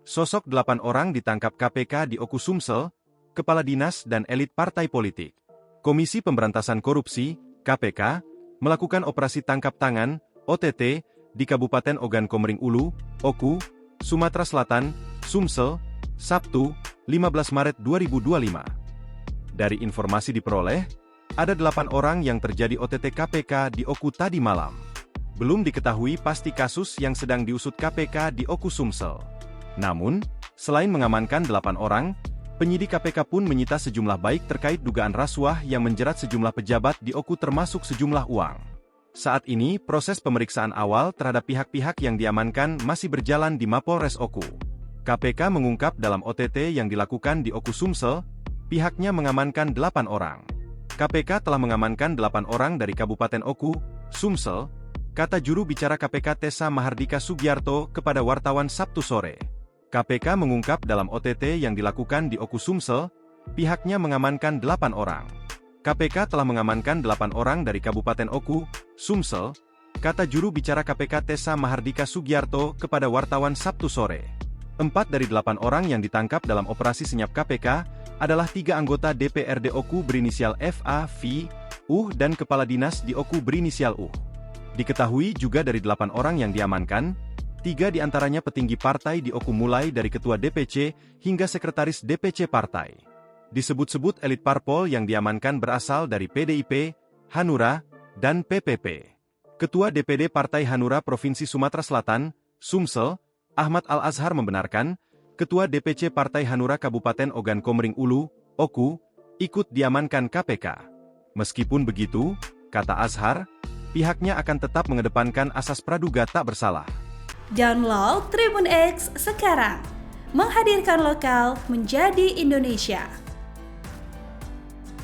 Sosok 8 orang ditangkap KPK di Oku Sumsel, kepala dinas dan elit partai politik. Komisi Pemberantasan Korupsi, KPK, melakukan operasi tangkap tangan, OTT, di Kabupaten Ogan Komering Ulu, Oku, Sumatera Selatan, Sumsel, Sabtu, 15 Maret 2025. Dari informasi diperoleh, ada 8 orang yang terjadi OTT KPK di Oku tadi malam. Belum diketahui pasti kasus yang sedang diusut KPK di Oku Sumsel. Namun, selain mengamankan 8 orang, penyidik KPK pun menyita sejumlah baik terkait dugaan rasuah yang menjerat sejumlah pejabat di Oku termasuk sejumlah uang. Saat ini, proses pemeriksaan awal terhadap pihak-pihak yang diamankan masih berjalan di Mapolres Oku. KPK mengungkap dalam OTT yang dilakukan di Oku Sumsel, pihaknya mengamankan 8 orang. KPK telah mengamankan 8 orang dari Kabupaten Oku, Sumsel, kata juru bicara KPK Tessa Mahardika Sugiarto kepada wartawan Sabtu sore. KPK mengungkap dalam OTT yang dilakukan di Oku Sumsel, pihaknya mengamankan 8 orang. KPK telah mengamankan 8 orang dari Kabupaten Oku, Sumsel, kata juru bicara KPK Tessa Mahardika Sugiarto kepada wartawan Sabtu sore. 4 dari 8 orang yang ditangkap dalam operasi senyap KPK adalah 3 anggota DPRD Oku berinisial FA, V, dan kepala dinas di Oku berinisial U. Diketahui juga dari 8 orang yang diamankan, 3 diantaranya petinggi partai di Oku mulai dari ketua DPC hingga sekretaris DPC partai. Disebut-sebut elit parpol yang diamankan berasal dari PDIP, Hanura, dan PPP. Ketua DPD Partai Hanura Provinsi Sumatera Selatan, Sumsel, Ahmad Al-Azhar membenarkan, Ketua DPC Partai Hanura Kabupaten Ogan Komering Ulu, Oku, ikut diamankan KPK. Meskipun begitu, kata Azhar, pihaknya akan tetap mengedepankan asas praduga tak bersalah. Download Tribun X sekarang, menghadirkan lokal menjadi Indonesia.